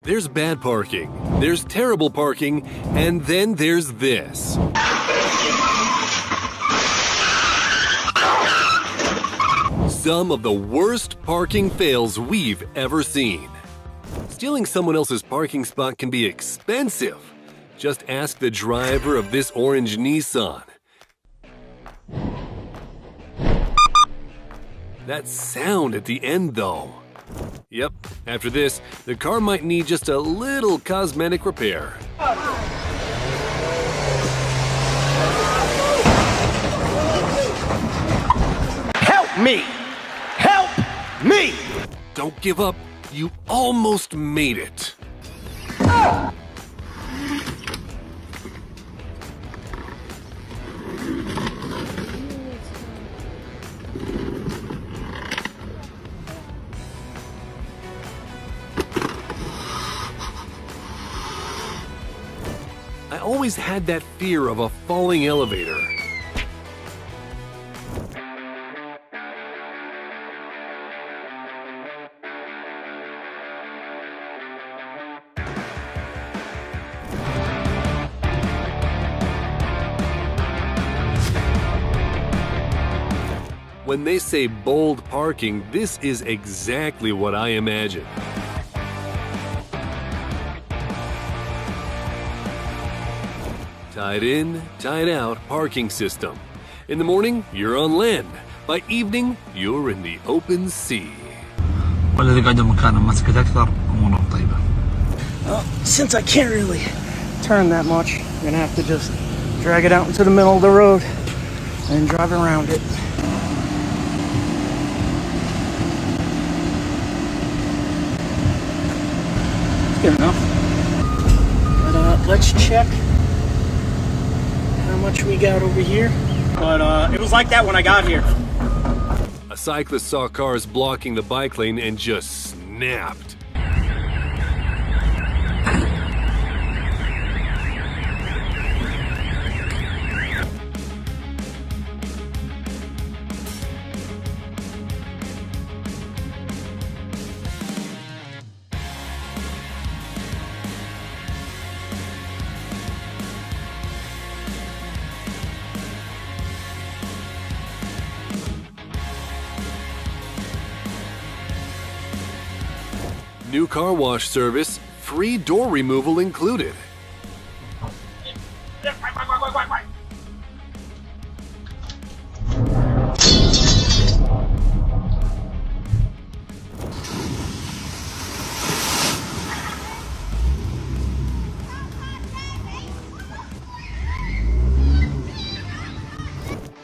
There's bad parking, there's terrible parking, and then there's this. Some of the worst parking fails we've ever seen. Stealing someone else's parking spot can be expensive. Just ask the driver of this orange Nissan. That sound at the end, though. Yep, after this, the car might need just a little cosmetic repair. Help me! Help me! Don't give up. You almost made it. I always had that fear of a falling elevator. When they say bold parking, this is exactly what I imagine. Tied in, tied out parking system. In the morning, you're on land. By evening, you're in the open sea. Since I can't really turn that much, I'm gonna have to just drag it out into the middle of the road and drive around it. It's good enough. But let's check how much we got over here. But it was like that when I got here. A cyclist saw cars blocking the bike lane and just snapped. New car wash service, free door removal included.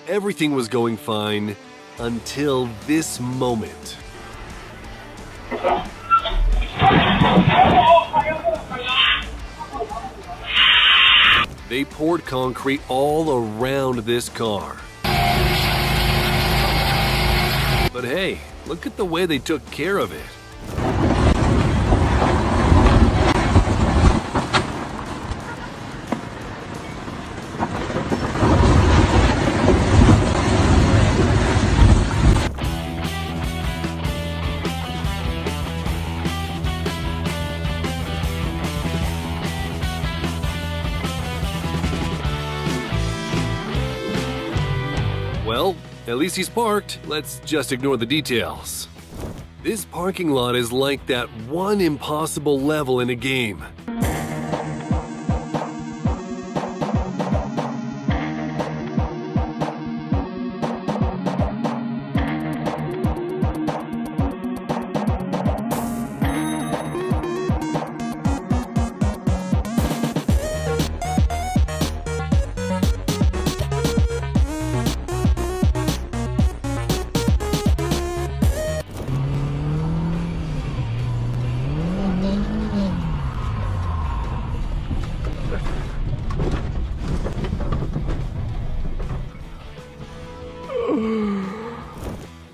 Everything was going fine until this moment. They poured concrete all around this car. But hey, look at the way they took care of it. Well, at least he's parked. Let's just ignore the details. This parking lot is like that one impossible level in a game.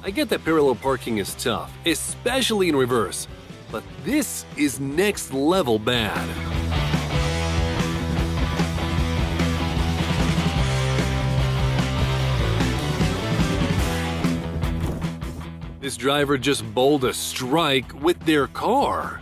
I get that parallel parking is tough, especially in reverse, but this is next level bad. This driver just bowled a strike with their car.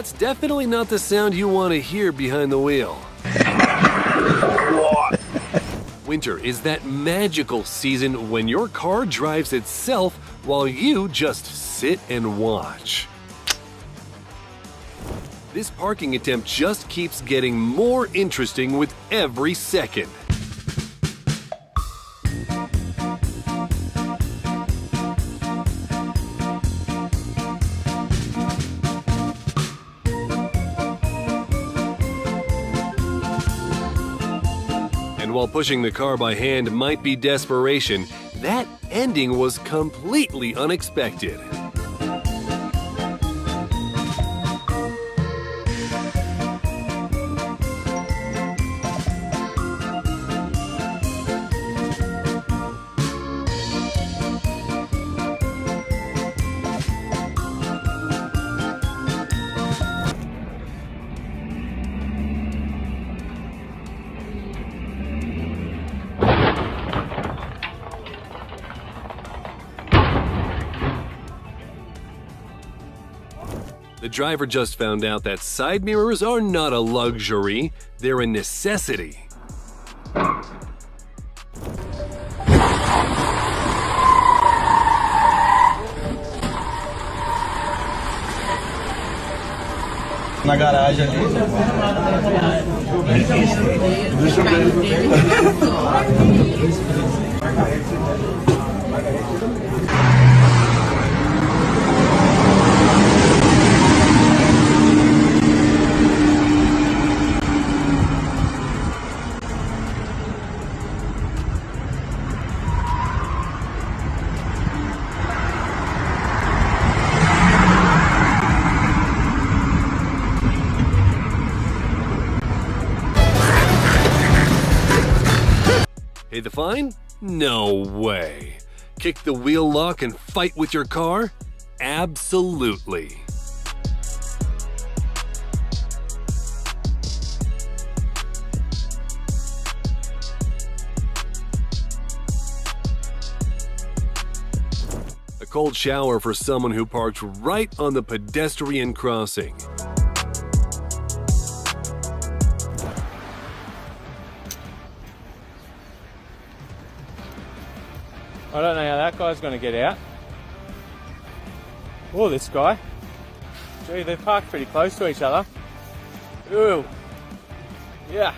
That's definitely not the sound you want to hear behind the wheel. Winter is that magical season when your car drives itself while you just sit and watch. This parking attempt just keeps getting more interesting with every second. And while pushing the car by hand might be desperation, that ending was completely unexpected. The driver just found out that side mirrors are not a luxury, they're a necessity. Na garagem ali. Pay the fine? No way. Kick the wheel lock and fight with your car? Absolutely. A cold shower for someone who parked right on the pedestrian crossing. I don't know how that guy's going to get out. Oh, this guy. Gee, they're parked pretty close to each other. Ooh. Yuck.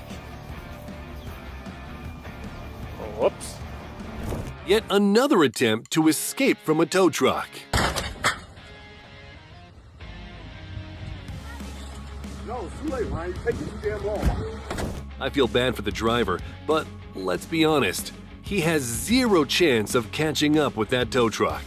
Oh, whoops. Yet another attempt to escape from a tow truck. No, it's too late, Ryan. You're taking too damn long. I feel bad for the driver, but let's be honest. He has zero chance of catching up with that tow truck.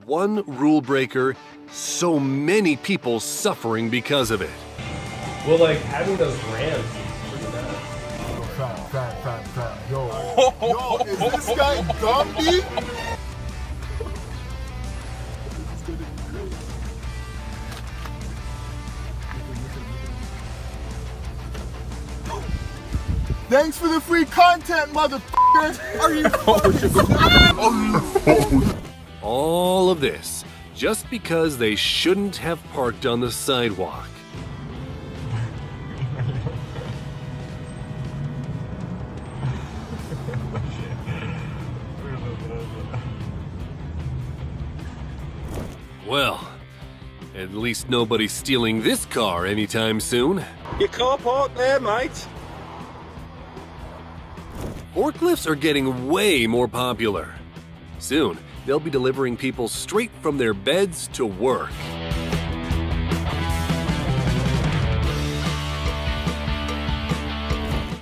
One rule breaker, so many people suffering because of it. Well, like having those rams is pretty bad. Yo, is this guy Gumby? Thanks for the free content, motherfucker! Are you All of this just because they shouldn't have parked on the sidewalk. Well, at least nobody's stealing this car anytime soon. Your car parked there, mate. Forklifts are getting way more popular. Soon, they'll be delivering people straight from their beds to work.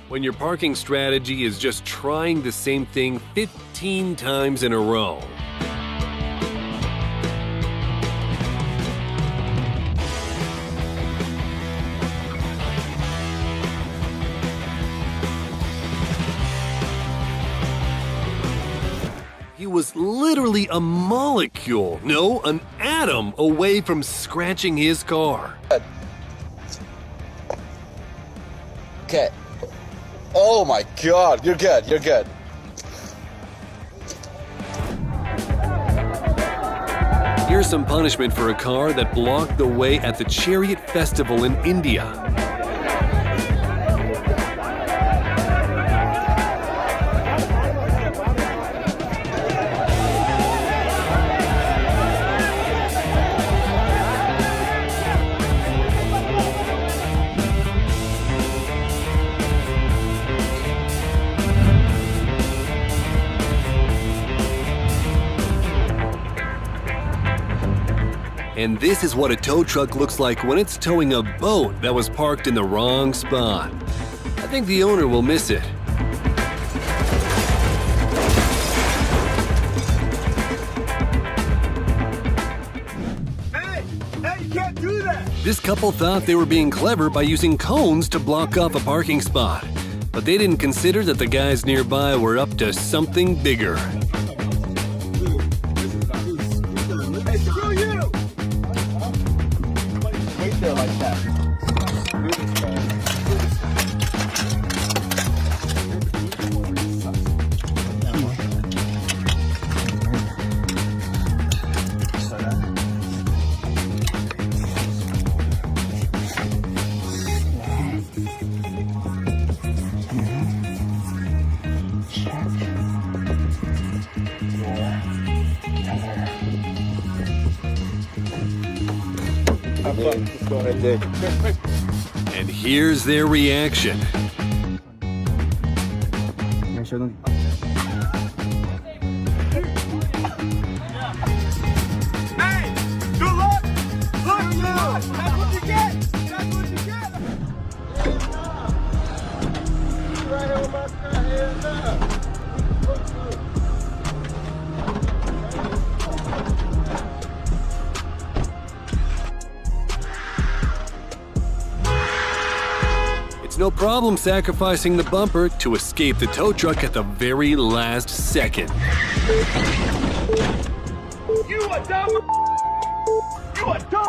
When your parking strategy is just trying the same thing 15 times in a row. He was literally a molecule, no, an atom away from scratching his car. Okay. Oh my God, you're good, you're good. Here's some punishment for a car that blocked the way at the Chariot Festival in India. And this is what a tow truck looks like when it's towing a boat that was parked in the wrong spot. I think the owner will miss it. Hey, you can't do that! This couple thought they were being clever by using cones to block off a parking spot. But they didn't consider that the guys nearby were up to something bigger. Hey, screw you! Wait there like that. And here's their reaction. Hey, good luck! Look, that's what you get! That's what you get! Right over my hands up. It's no problem sacrificing the bumper to escape the tow truck at the very last second. You a dumb! You a dumb!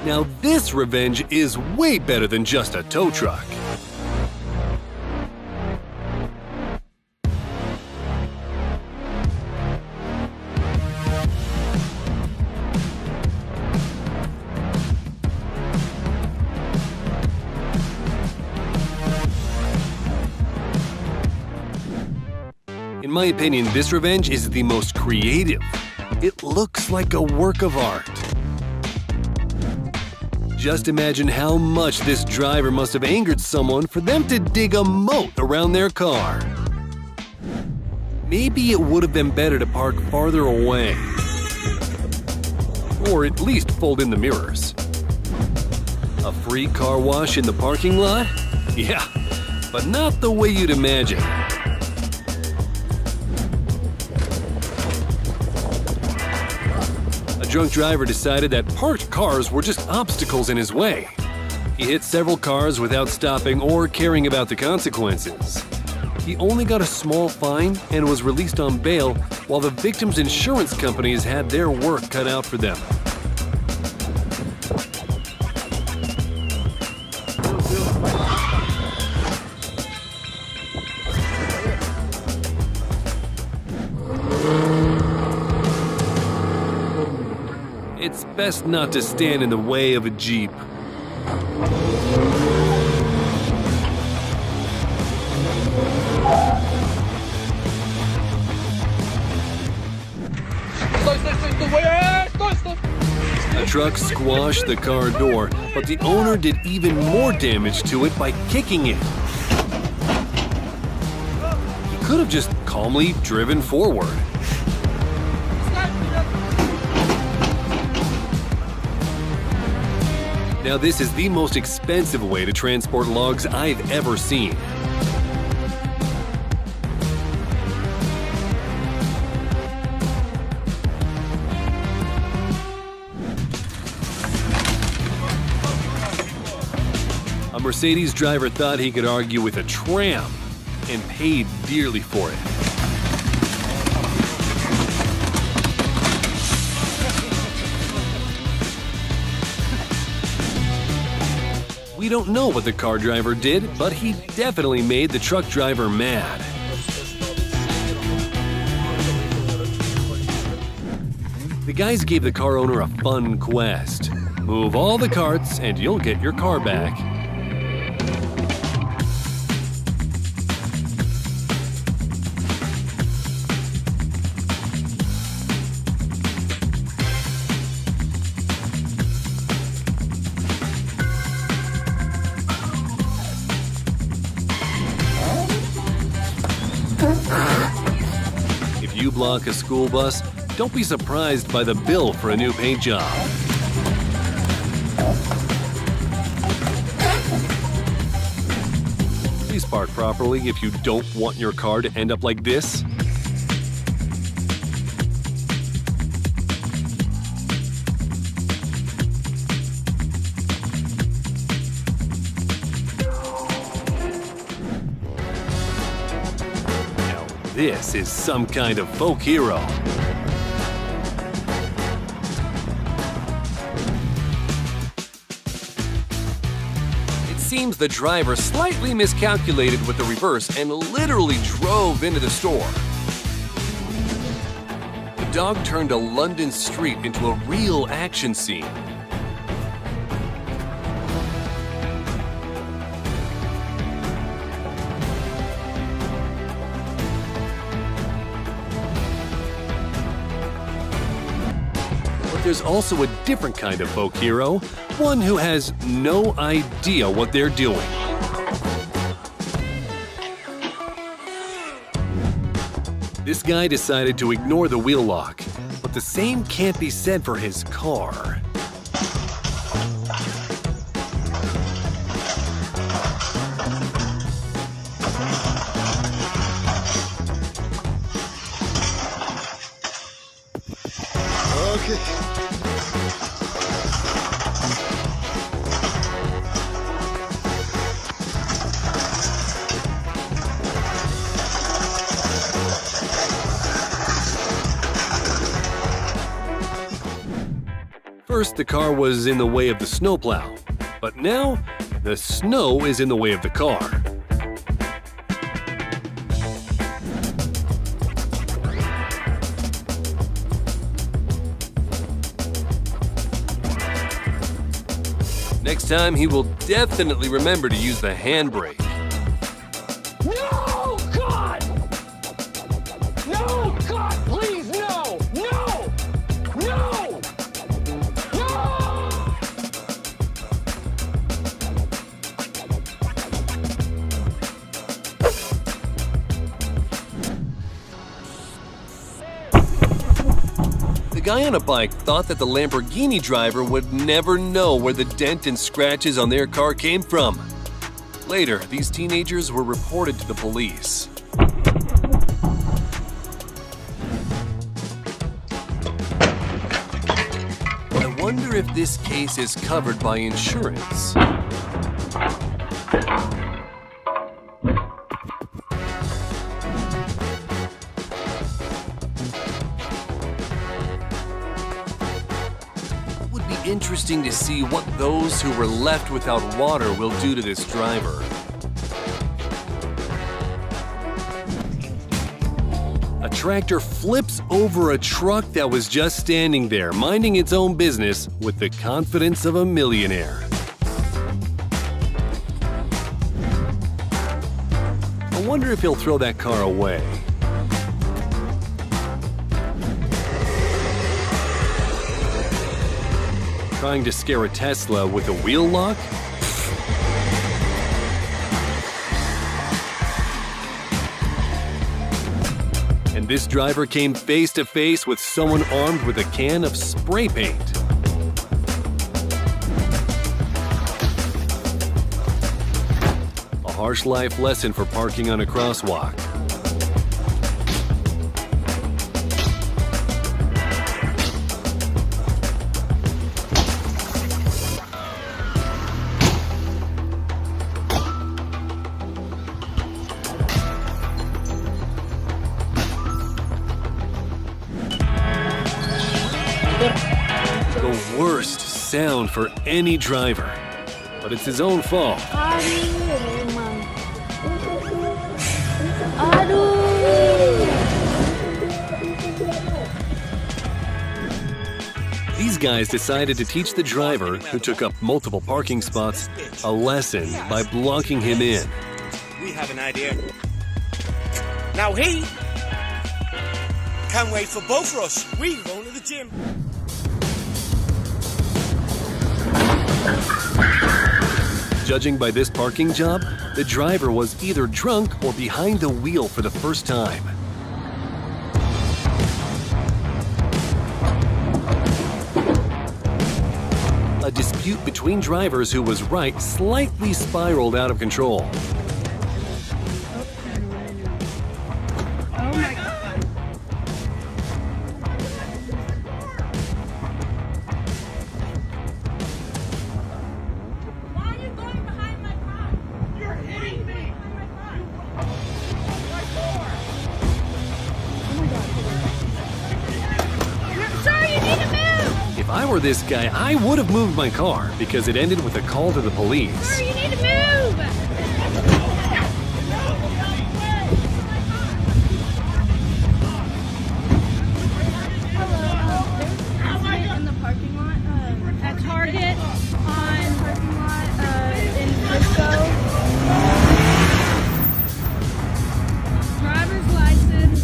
Now this revenge is way better than just a tow truck. In my opinion, this revenge is the most creative. It looks like a work of art. Just imagine how much this driver must have angered someone for them to dig a moat around their car. Maybe it would have been better to park farther away. Or at least fold in the mirrors. A free car wash in the parking lot? Yeah, but not the way you'd imagine. A drunk driver decided that parked cars were just obstacles in his way. He hit several cars without stopping or caring about the consequences. He only got a small fine and was released on bail, while the victim's insurance companies had their work cut out for them. It's best not to stand in the way of a Jeep. The truck squashed the car door, but the owner did even more damage to it by kicking it. He could have just calmly driven forward. Now this is the most expensive way to transport logs I've ever seen. A Mercedes driver thought he could argue with a tram and paid dearly for it. We don't know what the car driver did, but he definitely made the truck driver mad. The guys gave the car owner a fun quest. Move all the carts and you'll get your car back. If you block a school bus, don't be surprised by the bill for a new paint job. Please park properly if you don't want your car to end up like this. Now, this is some kind of folk hero. It seems the driver slightly miscalculated with the reverse and literally drove into the store. The dog turned a London street into a real action scene. But there's also a different kind of folk hero. One who has no idea what they're doing. This guy decided to ignore the wheel lock, but the same can't be said for his car. Okay. First, the car was in the way of the snowplow, but now the snow is in the way of the car. Next time, he will definitely remember to use the handbrake. No, God! No, God, please, no! No! No! The guy on a bike thought that the Lamborghini driver would never know where the dent and scratches on their car came from. Later, these teenagers were reported to the police. I wonder if this case is covered by insurance. Interesting to see what those who were left without water will do to this driver. A tractor flips over a truck that was just standing there, minding its own business with the confidence of a millionaire. I wonder if he'll throw that car away. Trying to scare a Tesla with a wheel lock? And this driver came face to face with someone armed with a can of spray paint. A harsh life lesson for parking on a crosswalk. The worst sound for any driver. but it's his own fault. These guys decided to teach the driver, who took up multiple parking spots, a lesson by blocking him in. We have an idea. Now he can't wait for both of us. We going to the gym. Judging by this parking job, the driver was either drunk or behind the wheel for the first time. A dispute between drivers who was right slightly spiraled out of control. If I were this guy, I would have moved my car because it ended with a call to the police. Sir, you need to move! In the parking lot, at Target, on parking lot, in Frisco. Driver's license.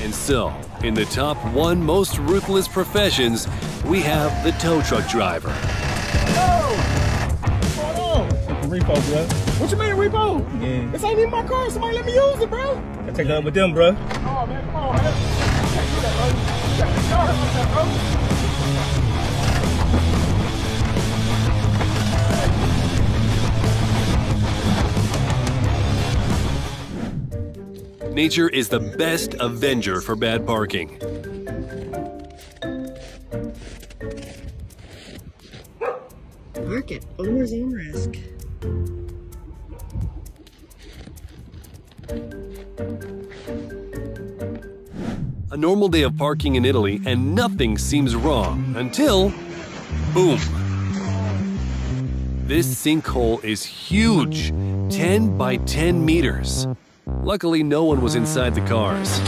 And so, in the top 1 most ruthless professions, we have the tow truck driver. Repo, bro. What you mean, repo? Yeah. This ain't even my car. Somebody let me use it, bro. I take it up with them, bro. Oh, man, come on, man. You can't do that, bro. You got the car like that, bro. Nature is the best avenger for bad parking. Park at owner's own risk. A normal day of parking in Italy and nothing seems wrong until, boom. This sinkhole is huge, 10 by 10 meters. Luckily, no one was inside the cars.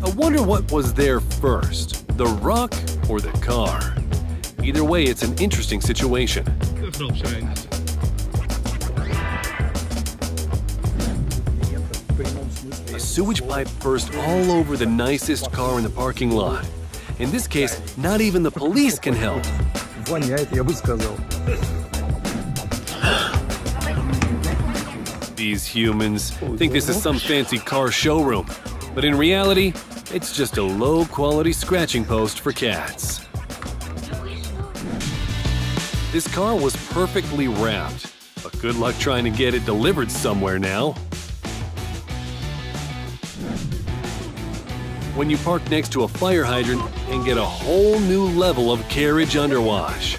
I wonder what was there first, the rock or the car? Either way, it's an interesting situation. A sewage pipe burst all over the nicest car in the parking lot. In this case, not even the police can help. These humans think this is some fancy car showroom, but in reality, it's just a low-quality scratching post for cats. This car was perfectly wrapped, but good luck trying to get it delivered somewhere now. When you park next to a fire hydrant and get a whole new level of carriage underwash.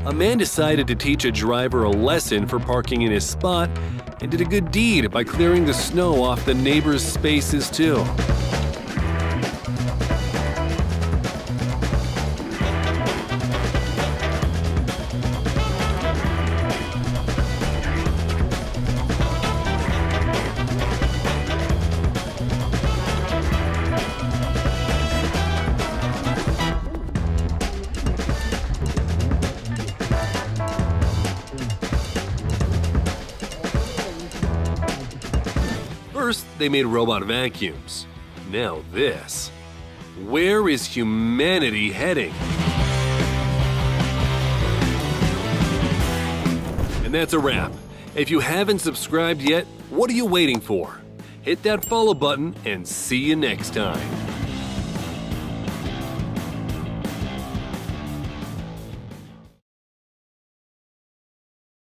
A man decided to teach a driver a lesson for parking in his spot and did a good deed by clearing the snow off the neighbors' spaces too. First, they made robot vacuums. Now this. Where is humanity heading? And that's a wrap. If you haven't subscribed yet, what are you waiting for? Hit that follow button and see you next time.